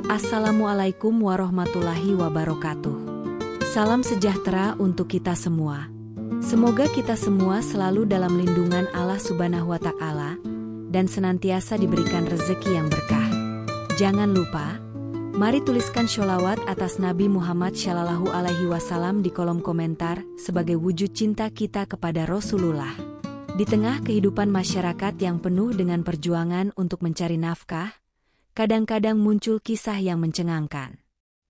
Assalamualaikum warahmatullahi wabarakatuh. Salam sejahtera untuk kita semua. Semoga kita semua selalu dalam lindungan Allah Subhanahu wa Ta'ala dan senantiasa diberikan rezeki yang berkah. Jangan lupa, mari tuliskan sholawat atas Nabi Muhammad Shallallahu Alaihi Wasallam di kolom komentar sebagai wujud cinta kita kepada Rasulullah. Di tengah kehidupan masyarakat yang penuh dengan perjuangan untuk mencari nafkah, kadang-kadang muncul kisah yang mencengangkan.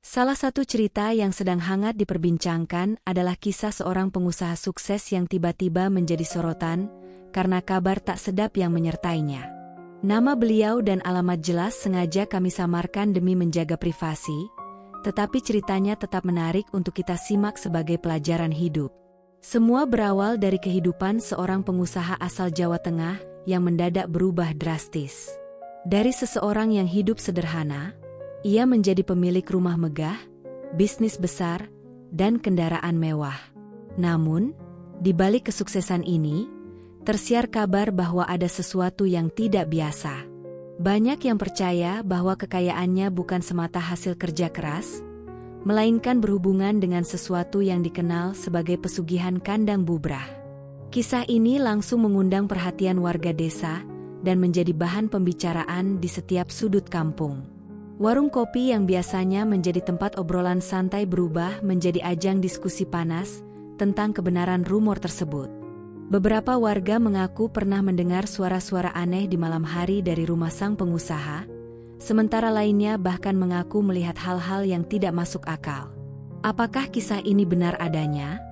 Salah satu cerita yang sedang hangat diperbincangkan adalah kisah seorang pengusaha sukses yang tiba-tiba menjadi sorotan karena kabar tak sedap yang menyertainya. Nama beliau dan alamat jelas sengaja kami samarkan demi menjaga privasi, tetapi ceritanya tetap menarik untuk kita simak sebagai pelajaran hidup. Semua berawal dari kehidupan seorang pengusaha asal Jawa Tengah yang mendadak berubah drastis. Dari seseorang yang hidup sederhana, ia menjadi pemilik rumah megah, bisnis besar, dan kendaraan mewah. Namun, di balik kesuksesan ini, tersiar kabar bahwa ada sesuatu yang tidak biasa. Banyak yang percaya bahwa kekayaannya bukan semata hasil kerja keras, melainkan berhubungan dengan sesuatu yang dikenal sebagai pesugihan kandang bubrah. Kisah ini langsung mengundang perhatian warga desa dan menjadi bahan pembicaraan di setiap sudut kampung. Warung kopi yang biasanya menjadi tempat obrolan santai berubah menjadi ajang diskusi panas tentang kebenaran rumor tersebut. Beberapa warga mengaku pernah mendengar suara-suara aneh di malam hari dari rumah sang pengusaha, sementara lainnya bahkan mengaku melihat hal-hal yang tidak masuk akal. Apakah kisah ini benar adanya?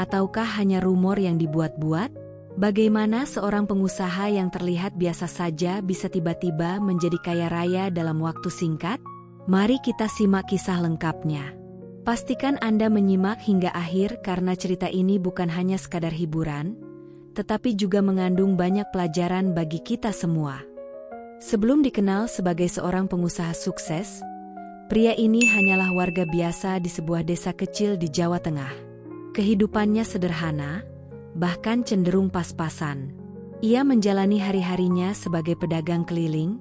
Ataukah hanya rumor yang dibuat-buat? Bagaimana seorang pengusaha yang terlihat biasa saja bisa tiba-tiba menjadi kaya raya dalam waktu singkat? Mari kita simak kisah lengkapnya. Pastikan Anda menyimak hingga akhir karena cerita ini bukan hanya sekadar hiburan, tetapi juga mengandung banyak pelajaran bagi kita semua. Sebelum dikenal sebagai seorang pengusaha sukses, pria ini hanyalah warga biasa di sebuah desa kecil di Jawa Tengah. Kehidupannya sederhana, bahkan cenderung pas-pasan. Ia menjalani hari-harinya sebagai pedagang keliling,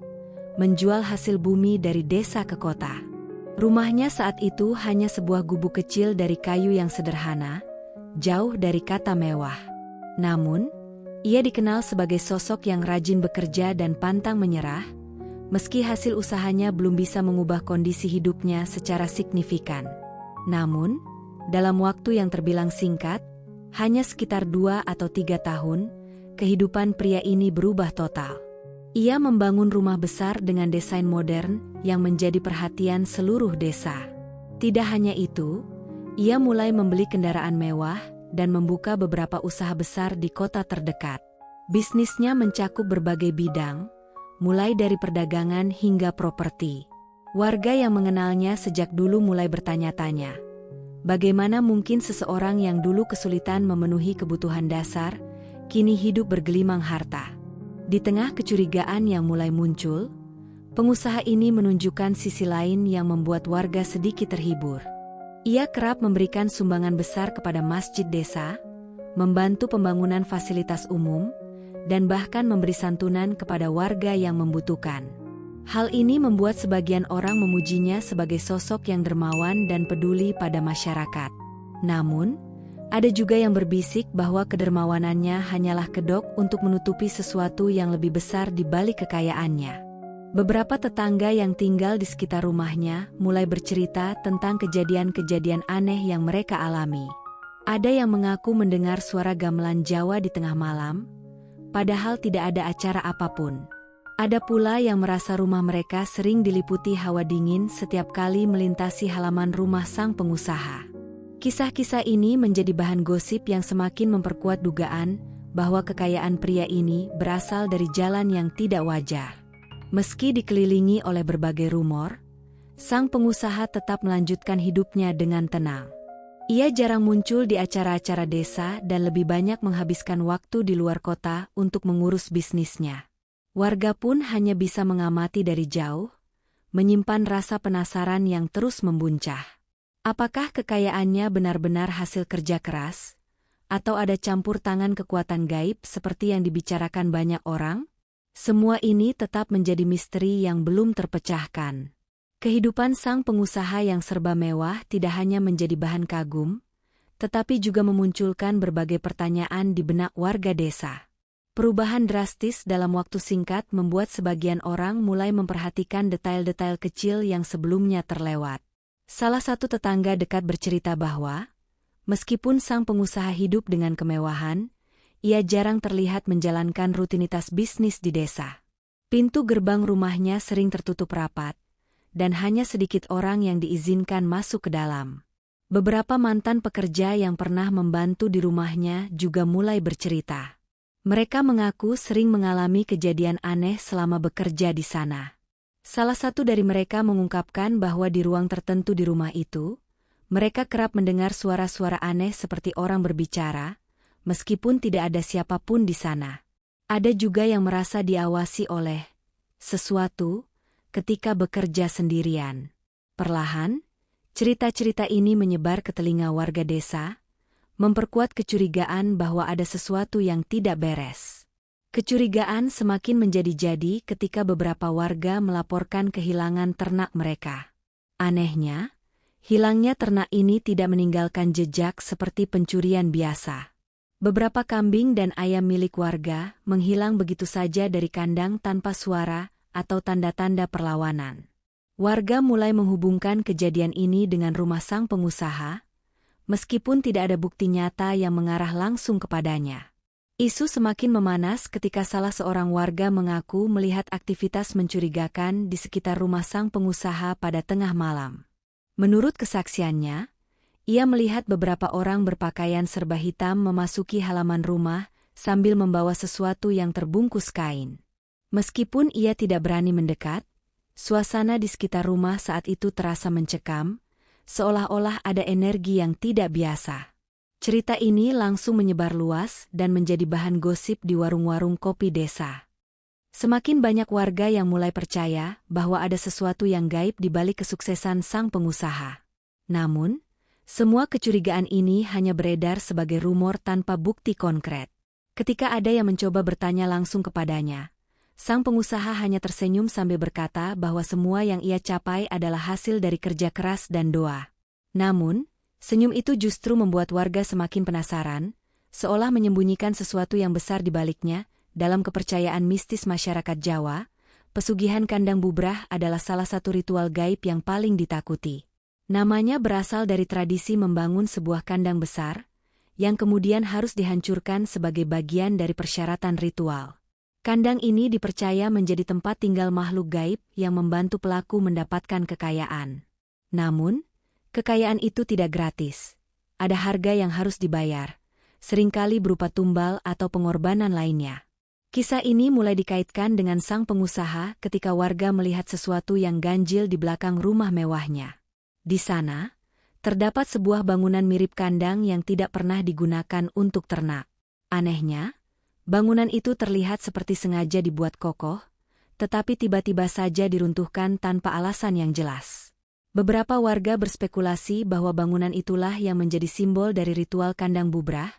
menjual hasil bumi dari desa ke kota. Rumahnya saat itu hanya sebuah gubuk kecil dari kayu yang sederhana, jauh dari kata mewah. Namun, ia dikenal sebagai sosok yang rajin bekerja dan pantang menyerah, meski hasil usahanya belum bisa mengubah kondisi hidupnya secara signifikan. Namun, dalam waktu yang terbilang singkat, hanya sekitar 2 atau 3 tahun, kehidupan pria ini berubah total. Ia membangun rumah besar dengan desain modern yang menjadi perhatian seluruh desa. Tidak hanya itu, ia mulai membeli kendaraan mewah dan membuka beberapa usaha besar di kota terdekat. Bisnisnya mencakup berbagai bidang, mulai dari perdagangan hingga properti. Warga yang mengenalnya sejak dulu mulai bertanya-tanya, bagaimana mungkin seseorang yang dulu kesulitan memenuhi kebutuhan dasar, kini hidup bergelimang harta. Di tengah kecurigaan yang mulai muncul, pengusaha ini menunjukkan sisi lain yang membuat warga sedikit terhibur. Ia kerap memberikan sumbangan besar kepada masjid desa, membantu pembangunan fasilitas umum, dan bahkan memberi santunan kepada warga yang membutuhkan. Hal ini membuat sebagian orang memujinya sebagai sosok yang dermawan dan peduli pada masyarakat. Namun, ada juga yang berbisik bahwa kedermawanannya hanyalah kedok untuk menutupi sesuatu yang lebih besar di balik kekayaannya. Beberapa tetangga yang tinggal di sekitar rumahnya mulai bercerita tentang kejadian-kejadian aneh yang mereka alami. Ada yang mengaku mendengar suara gamelan Jawa di tengah malam, padahal tidak ada acara apapun. Ada pula yang merasa rumah mereka sering diliputi hawa dingin setiap kali melintasi halaman rumah sang pengusaha. Kisah-kisah ini menjadi bahan gosip yang semakin memperkuat dugaan bahwa kekayaan pria ini berasal dari jalan yang tidak wajar. Meski dikelilingi oleh berbagai rumor, sang pengusaha tetap melanjutkan hidupnya dengan tenang. Ia jarang muncul di acara-acara desa dan lebih banyak menghabiskan waktu di luar kota untuk mengurus bisnisnya. Warga pun hanya bisa mengamati dari jauh, menyimpan rasa penasaran yang terus membuncah. Apakah kekayaannya benar-benar hasil kerja keras? Atau ada campur tangan kekuatan gaib seperti yang dibicarakan banyak orang? Semua ini tetap menjadi misteri yang belum terpecahkan. Kehidupan sang pengusaha yang serba mewah tidak hanya menjadi bahan kagum, tetapi juga memunculkan berbagai pertanyaan di benak warga desa. Perubahan drastis dalam waktu singkat membuat sebagian orang mulai memperhatikan detail-detail kecil yang sebelumnya terlewat. Salah satu tetangga dekat bercerita bahwa, meskipun sang pengusaha hidup dengan kemewahan, ia jarang terlihat menjalankan rutinitas bisnis di desa. Pintu gerbang rumahnya sering tertutup rapat, dan hanya sedikit orang yang diizinkan masuk ke dalam. Beberapa mantan pekerja yang pernah membantu di rumahnya juga mulai bercerita. Mereka mengaku sering mengalami kejadian aneh selama bekerja di sana. Salah satu dari mereka mengungkapkan bahwa di ruang tertentu di rumah itu, mereka kerap mendengar suara-suara aneh seperti orang berbicara, meskipun tidak ada siapapun di sana. Ada juga yang merasa diawasi oleh sesuatu ketika bekerja sendirian. Perlahan, cerita-cerita ini menyebar ke telinga warga desa, memperkuat kecurigaan bahwa ada sesuatu yang tidak beres. Kecurigaan semakin menjadi-jadi ketika beberapa warga melaporkan kehilangan ternak mereka. Anehnya, hilangnya ternak ini tidak meninggalkan jejak seperti pencurian biasa. Beberapa kambing dan ayam milik warga menghilang begitu saja dari kandang tanpa suara atau tanda-tanda perlawanan. Warga mulai menghubungkan kejadian ini dengan rumah sang pengusaha, meskipun tidak ada bukti nyata yang mengarah langsung kepadanya. Isu semakin memanas ketika salah seorang warga mengaku melihat aktivitas mencurigakan di sekitar rumah sang pengusaha pada tengah malam. Menurut kesaksiannya, ia melihat beberapa orang berpakaian serba hitam memasuki halaman rumah sambil membawa sesuatu yang terbungkus kain. Meskipun ia tidak berani mendekat, suasana di sekitar rumah saat itu terasa mencekam, seolah-olah ada energi yang tidak biasa. Cerita ini langsung menyebar luas dan menjadi bahan gosip di warung-warung kopi desa. Semakin banyak warga yang mulai percaya bahwa ada sesuatu yang gaib di balik kesuksesan sang pengusaha. Namun, semua kecurigaan ini hanya beredar sebagai rumor tanpa bukti konkret. Ketika ada yang mencoba bertanya langsung kepadanya, sang pengusaha hanya tersenyum sambil berkata bahwa semua yang ia capai adalah hasil dari kerja keras dan doa. Namun, senyum itu justru membuat warga semakin penasaran, seolah menyembunyikan sesuatu yang besar di baliknya. Dalam kepercayaan mistis masyarakat Jawa, pesugihan kandang bubrah adalah salah satu ritual gaib yang paling ditakuti. Namanya berasal dari tradisi membangun sebuah kandang besar, yang kemudian harus dihancurkan sebagai bagian dari persyaratan ritual. Kandang ini dipercaya menjadi tempat tinggal makhluk gaib yang membantu pelaku mendapatkan kekayaan. Namun, kekayaan itu tidak gratis. Ada harga yang harus dibayar, seringkali berupa tumbal atau pengorbanan lainnya. Kisah ini mulai dikaitkan dengan sang pengusaha ketika warga melihat sesuatu yang ganjil di belakang rumah mewahnya. Di sana, terdapat sebuah bangunan mirip kandang yang tidak pernah digunakan untuk ternak. Anehnya, bangunan itu terlihat seperti sengaja dibuat kokoh, tetapi tiba-tiba saja diruntuhkan tanpa alasan yang jelas. Beberapa warga berspekulasi bahwa bangunan itulah yang menjadi simbol dari ritual kandang bubrah,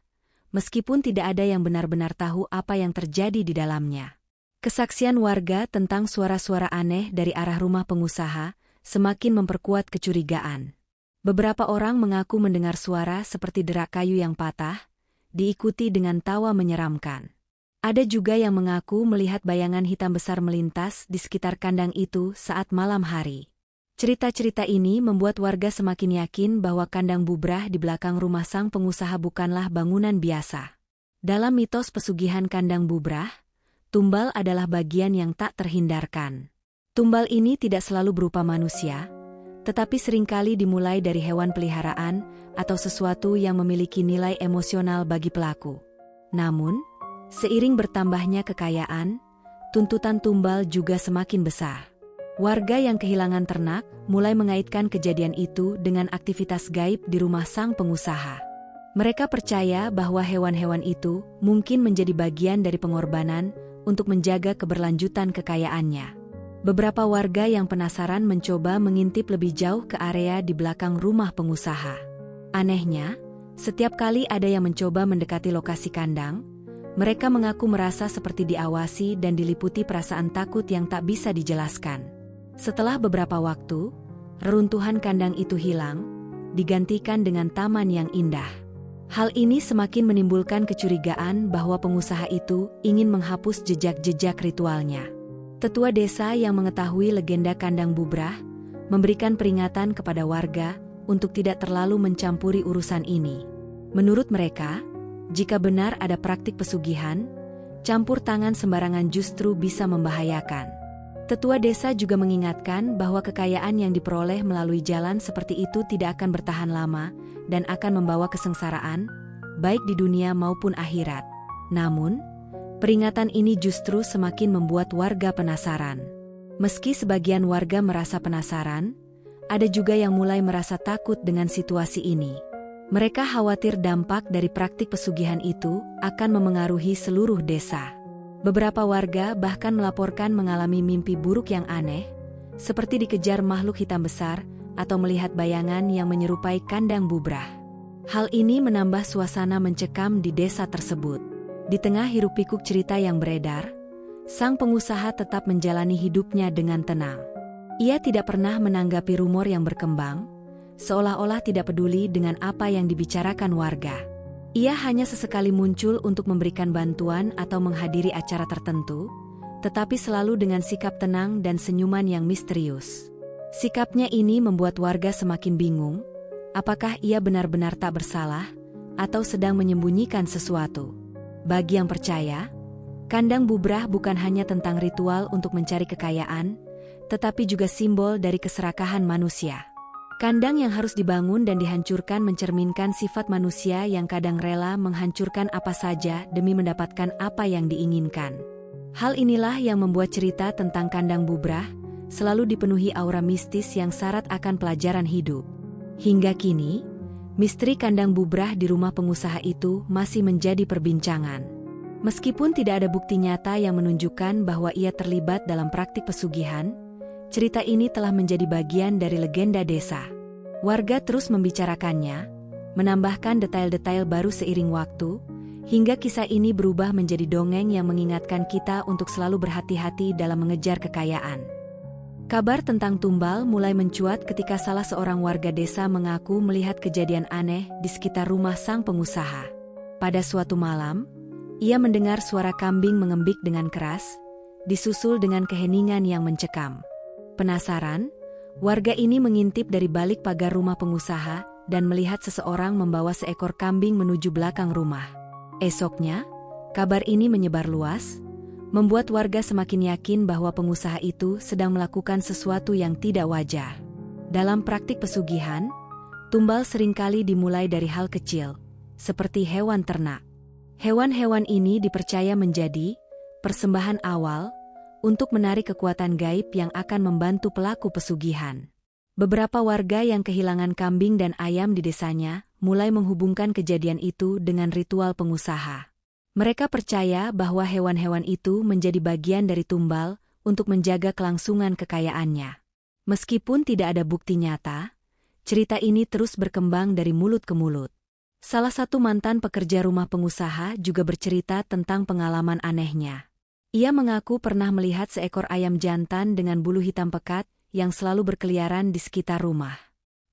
meskipun tidak ada yang benar-benar tahu apa yang terjadi di dalamnya. Kesaksian warga tentang suara-suara aneh dari arah rumah pengusaha semakin memperkuat kecurigaan. Beberapa orang mengaku mendengar suara seperti derak kayu yang patah, diikuti dengan tawa menyeramkan. Ada juga yang mengaku melihat bayangan hitam besar melintas di sekitar kandang itu saat malam hari. Cerita-cerita ini membuat warga semakin yakin bahwa kandang bubrah di belakang rumah sang pengusaha bukanlah bangunan biasa. Dalam mitos pesugihan kandang bubrah, tumbal adalah bagian yang tak terhindarkan. Tumbal ini tidak selalu berupa manusia, tetapi seringkali dimulai dari hewan peliharaan atau sesuatu yang memiliki nilai emosional bagi pelaku. Namun, seiring bertambahnya kekayaan, tuntutan tumbal juga semakin besar. Warga yang kehilangan ternak mulai mengaitkan kejadian itu dengan aktivitas gaib di rumah sang pengusaha. Mereka percaya bahwa hewan-hewan itu mungkin menjadi bagian dari pengorbanan untuk menjaga keberlanjutan kekayaannya. Beberapa warga yang penasaran mencoba mengintip lebih jauh ke area di belakang rumah pengusaha. Anehnya, setiap kali ada yang mencoba mendekati lokasi kandang, mereka mengaku merasa seperti diawasi dan diliputi perasaan takut yang tak bisa dijelaskan. Setelah beberapa waktu, reruntuhan kandang itu hilang, digantikan dengan taman yang indah. Hal ini semakin menimbulkan kecurigaan bahwa pengusaha itu ingin menghapus jejak-jejak ritualnya. Tetua desa yang mengetahui legenda kandang bubrah memberikan peringatan kepada warga untuk tidak terlalu mencampuri urusan ini. Menurut mereka, jika benar ada praktik pesugihan, campur tangan sembarangan justru bisa membahayakan. Tetua desa juga mengingatkan bahwa kekayaan yang diperoleh melalui jalan seperti itu tidak akan bertahan lama dan akan membawa kesengsaraan, baik di dunia maupun akhirat. Namun, peringatan ini justru semakin membuat warga penasaran. Meski sebagian warga merasa penasaran, ada juga yang mulai merasa takut dengan situasi ini. Mereka khawatir dampak dari praktik pesugihan itu akan memengaruhi seluruh desa. Beberapa warga bahkan melaporkan mengalami mimpi buruk yang aneh, seperti dikejar makhluk hitam besar atau melihat bayangan yang menyerupai kandang bubrah. Hal ini menambah suasana mencekam di desa tersebut. Di tengah hiruk-pikuk cerita yang beredar, sang pengusaha tetap menjalani hidupnya dengan tenang. Ia tidak pernah menanggapi rumor yang berkembang, seolah-olah tidak peduli dengan apa yang dibicarakan warga. Ia hanya sesekali muncul untuk memberikan bantuan atau menghadiri acara tertentu, tetapi selalu dengan sikap tenang dan senyuman yang misterius. Sikapnya ini membuat warga semakin bingung, apakah ia benar-benar tak bersalah, atau sedang menyembunyikan sesuatu. Bagi yang percaya, kandang bubrah bukan hanya tentang ritual untuk mencari kekayaan, tetapi juga simbol dari keserakahan manusia. Kandang yang harus dibangun dan dihancurkan mencerminkan sifat manusia yang kadang rela menghancurkan apa saja demi mendapatkan apa yang diinginkan. Hal inilah yang membuat cerita tentang kandang bubrah selalu dipenuhi aura mistis yang syarat akan pelajaran hidup. Hingga kini, misteri kandang bubrah di rumah pengusaha itu masih menjadi perbincangan. Meskipun tidak ada bukti nyata yang menunjukkan bahwa ia terlibat dalam praktik pesugihan, cerita ini telah menjadi bagian dari legenda desa. Warga terus membicarakannya, menambahkan detail-detail baru seiring waktu, hingga kisah ini berubah menjadi dongeng yang mengingatkan kita untuk selalu berhati-hati dalam mengejar kekayaan. Kabar tentang tumbal mulai mencuat ketika salah seorang warga desa mengaku melihat kejadian aneh di sekitar rumah sang pengusaha. Pada suatu malam, ia mendengar suara kambing mengembik dengan keras, disusul dengan keheningan yang mencekam. Penasaran, warga ini mengintip dari balik pagar rumah pengusaha dan melihat seseorang membawa seekor kambing menuju belakang rumah. Esoknya, kabar ini menyebar luas, membuat warga semakin yakin bahwa pengusaha itu sedang melakukan sesuatu yang tidak wajar. Dalam praktik pesugihan, tumbal seringkali dimulai dari hal kecil, seperti hewan ternak. Hewan-hewan ini dipercaya menjadi persembahan awal untuk menarik kekuatan gaib yang akan membantu pelaku pesugihan. Beberapa warga yang kehilangan kambing dan ayam di desanya mulai menghubungkan kejadian itu dengan ritual pengusaha. Mereka percaya bahwa hewan-hewan itu menjadi bagian dari tumbal untuk menjaga kelangsungan kekayaannya. Meskipun tidak ada bukti nyata, cerita ini terus berkembang dari mulut ke mulut. Salah satu mantan pekerja rumah pengusaha juga bercerita tentang pengalaman anehnya. Ia mengaku pernah melihat seekor ayam jantan dengan bulu hitam pekat yang selalu berkeliaran di sekitar rumah.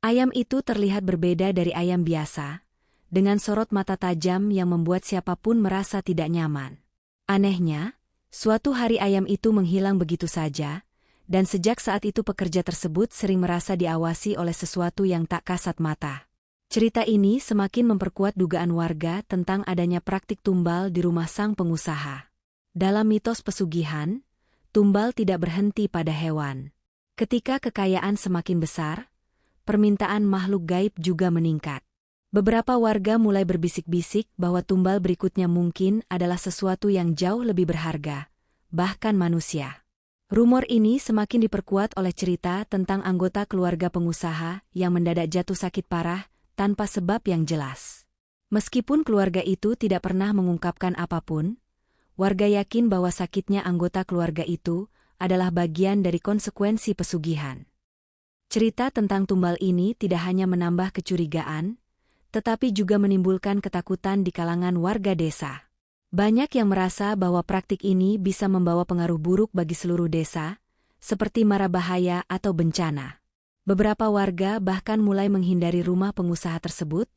Ayam itu terlihat berbeda dari ayam biasa, dengan sorot mata tajam yang membuat siapapun merasa tidak nyaman. Anehnya, suatu hari ayam itu menghilang begitu saja, dan sejak saat itu pekerja tersebut sering merasa diawasi oleh sesuatu yang tak kasat mata. Cerita ini semakin memperkuat dugaan warga tentang adanya praktik tumbal di rumah sang pengusaha. Dalam mitos pesugihan, tumbal tidak berhenti pada hewan. Ketika kekayaan semakin besar, permintaan makhluk gaib juga meningkat. Beberapa warga mulai berbisik-bisik bahwa tumbal berikutnya mungkin adalah sesuatu yang jauh lebih berharga, bahkan manusia. Rumor ini semakin diperkuat oleh cerita tentang anggota keluarga pengusaha yang mendadak jatuh sakit parah tanpa sebab yang jelas. Meskipun keluarga itu tidak pernah mengungkapkan apapun, warga yakin bahwa sakitnya anggota keluarga itu adalah bagian dari konsekuensi pesugihan. Cerita tentang tumbal ini tidak hanya menambah kecurigaan, tetapi juga menimbulkan ketakutan di kalangan warga desa. Banyak yang merasa bahwa praktik ini bisa membawa pengaruh buruk bagi seluruh desa, seperti mara bahaya atau bencana. Beberapa warga bahkan mulai menghindari rumah pengusaha tersebut,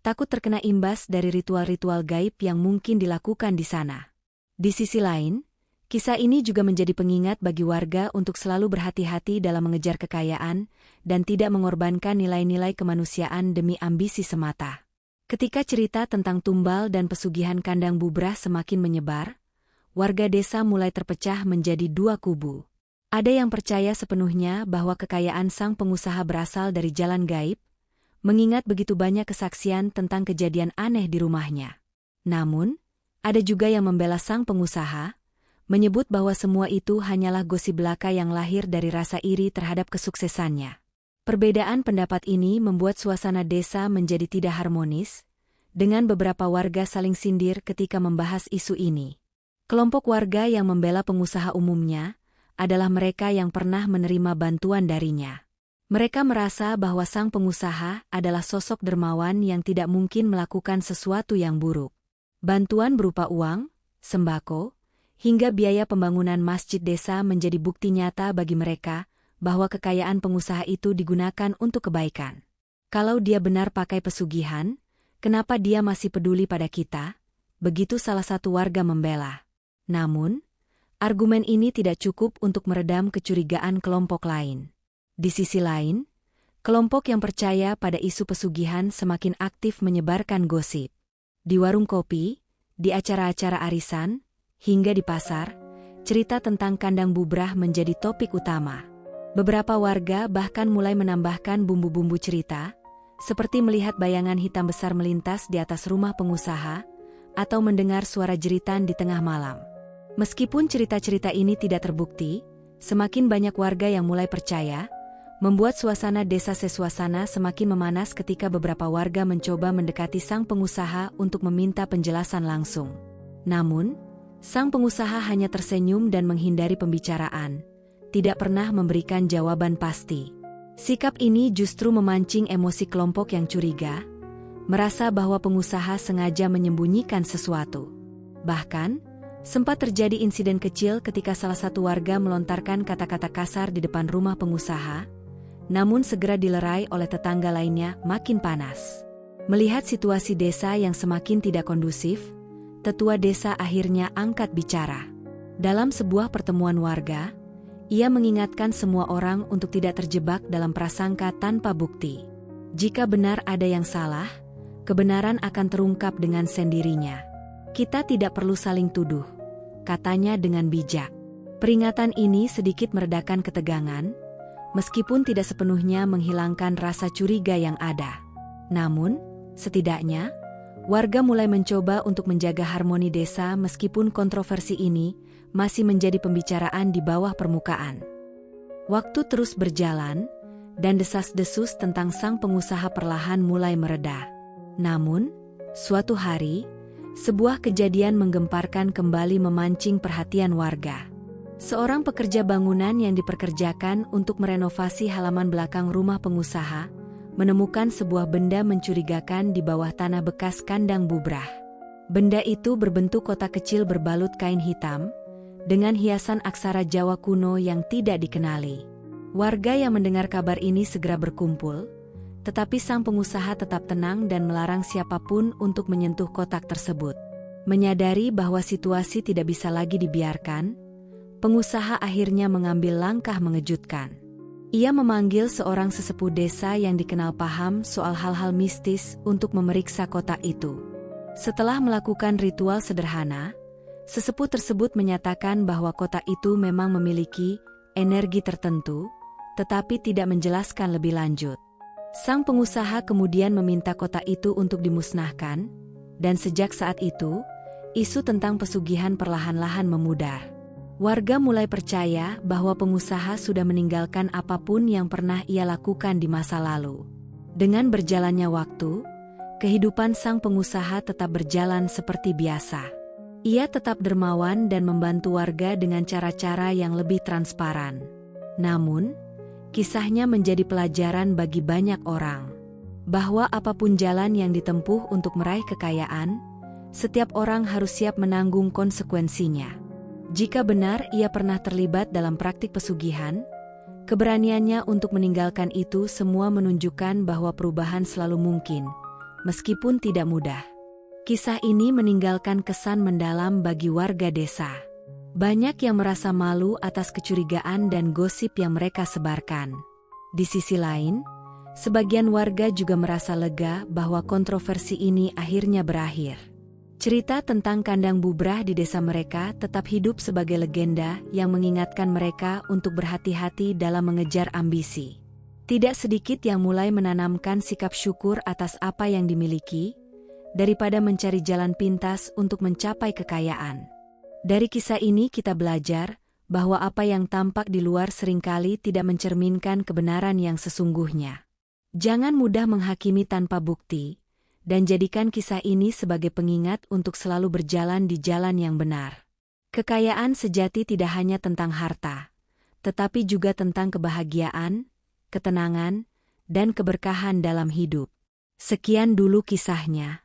takut terkena imbas dari ritual-ritual gaib yang mungkin dilakukan di sana. Di sisi lain, kisah ini juga menjadi pengingat bagi warga untuk selalu berhati-hati dalam mengejar kekayaan dan tidak mengorbankan nilai-nilai kemanusiaan demi ambisi semata. Ketika cerita tentang tumbal dan pesugihan kandang bubrah semakin menyebar, warga desa mulai terpecah menjadi dua kubu. Ada yang percaya sepenuhnya bahwa kekayaan sang pengusaha berasal dari jalan gaib, mengingat begitu banyak kesaksian tentang kejadian aneh di rumahnya. Namun, ada juga yang membela sang pengusaha, menyebut bahwa semua itu hanyalah gosip belaka yang lahir dari rasa iri terhadap kesuksesannya. Perbedaan pendapat ini membuat suasana desa menjadi tidak harmonis, dengan beberapa warga saling sindir ketika membahas isu ini. Kelompok warga yang membela pengusaha umumnya adalah mereka yang pernah menerima bantuan darinya. Mereka merasa bahwa sang pengusaha adalah sosok dermawan yang tidak mungkin melakukan sesuatu yang buruk. Bantuan berupa uang, sembako, hingga biaya pembangunan masjid desa menjadi bukti nyata bagi mereka bahwa kekayaan pengusaha itu digunakan untuk kebaikan. Kalau dia benar pakai pesugihan, kenapa dia masih peduli pada kita? Begitu salah satu warga membela. Namun, argumen ini tidak cukup untuk meredam kecurigaan kelompok lain. Di sisi lain, kelompok yang percaya pada isu pesugihan semakin aktif menyebarkan gosip. Di warung kopi, di acara-acara arisan, hingga di pasar, cerita tentang kandang bubrah menjadi topik utama. Beberapa warga bahkan mulai menambahkan bumbu-bumbu cerita, seperti melihat bayangan hitam besar melintas di atas rumah pengusaha, atau mendengar suara jeritan di tengah malam. Meskipun cerita-cerita ini tidak terbukti, semakin banyak warga yang mulai percaya, membuat suasana desa Seswasana semakin memanas ketika beberapa warga mencoba mendekati sang pengusaha untuk meminta penjelasan langsung. Namun, sang pengusaha hanya tersenyum dan menghindari pembicaraan, tidak pernah memberikan jawaban pasti. Sikap ini justru memancing emosi kelompok yang curiga, merasa bahwa pengusaha sengaja menyembunyikan sesuatu. Bahkan, sempat terjadi insiden kecil ketika salah satu warga melontarkan kata-kata kasar di depan rumah pengusaha, namun segera dilerai oleh tetangga lainnya makin panas. Melihat situasi desa yang semakin tidak kondusif, tetua desa akhirnya angkat bicara. Dalam sebuah pertemuan warga, ia mengingatkan semua orang untuk tidak terjebak dalam prasangka tanpa bukti. Jika benar ada yang salah, kebenaran akan terungkap dengan sendirinya. Kita tidak perlu saling tuduh, katanya dengan bijak. Peringatan ini sedikit meredakan ketegangan, meskipun tidak sepenuhnya menghilangkan rasa curiga yang ada. Namun, setidaknya, warga mulai mencoba untuk menjaga harmoni desa meskipun kontroversi ini masih menjadi pembicaraan di bawah permukaan. Waktu terus berjalan, dan desas-desus tentang sang pengusaha perlahan mulai mereda. Namun, suatu hari, sebuah kejadian menggemparkan kembali memancing perhatian warga. Seorang pekerja bangunan yang diperkerjakan untuk merenovasi halaman belakang rumah pengusaha, menemukan sebuah benda mencurigakan di bawah tanah bekas kandang bubrah. Benda itu berbentuk kotak kecil berbalut kain hitam, dengan hiasan aksara Jawa kuno yang tidak dikenali. Warga yang mendengar kabar ini segera berkumpul, tetapi sang pengusaha tetap tenang dan melarang siapapun untuk menyentuh kotak tersebut. Menyadari bahwa situasi tidak bisa lagi dibiarkan, pengusaha akhirnya mengambil langkah mengejutkan. Ia memanggil seorang sesepuh desa yang dikenal paham soal hal-hal mistis untuk memeriksa kotak itu. Setelah melakukan ritual sederhana, sesepuh tersebut menyatakan bahwa kotak itu memang memiliki energi tertentu, tetapi tidak menjelaskan lebih lanjut. Sang pengusaha kemudian meminta kotak itu untuk dimusnahkan, dan sejak saat itu, isu tentang pesugihan perlahan-lahan memudar. Warga mulai percaya bahwa pengusaha sudah meninggalkan apapun yang pernah ia lakukan di masa lalu. Dengan berjalannya waktu, kehidupan sang pengusaha tetap berjalan seperti biasa. Ia tetap dermawan dan membantu warga dengan cara-cara yang lebih transparan. Namun, kisahnya menjadi pelajaran bagi banyak orang, bahwa apapun jalan yang ditempuh untuk meraih kekayaan, setiap orang harus siap menanggung konsekuensinya. Jika benar ia pernah terlibat dalam praktik pesugihan, keberaniannya untuk meninggalkan itu semua menunjukkan bahwa perubahan selalu mungkin, meskipun tidak mudah. Kisah ini meninggalkan kesan mendalam bagi warga desa. Banyak yang merasa malu atas kecurigaan dan gosip yang mereka sebarkan. Di sisi lain, sebagian warga juga merasa lega bahwa kontroversi ini akhirnya berakhir. Cerita tentang kandang bubrah di desa mereka tetap hidup sebagai legenda yang mengingatkan mereka untuk berhati-hati dalam mengejar ambisi. Tidak sedikit yang mulai menanamkan sikap syukur atas apa yang dimiliki, daripada mencari jalan pintas untuk mencapai kekayaan. Dari kisah ini kita belajar bahwa apa yang tampak di luar seringkali tidak mencerminkan kebenaran yang sesungguhnya. Jangan mudah menghakimi tanpa bukti, dan jadikan kisah ini sebagai pengingat untuk selalu berjalan di jalan yang benar. Kekayaan sejati tidak hanya tentang harta, tetapi juga tentang kebahagiaan, ketenangan, dan keberkahan dalam hidup. Sekian dulu kisahnya.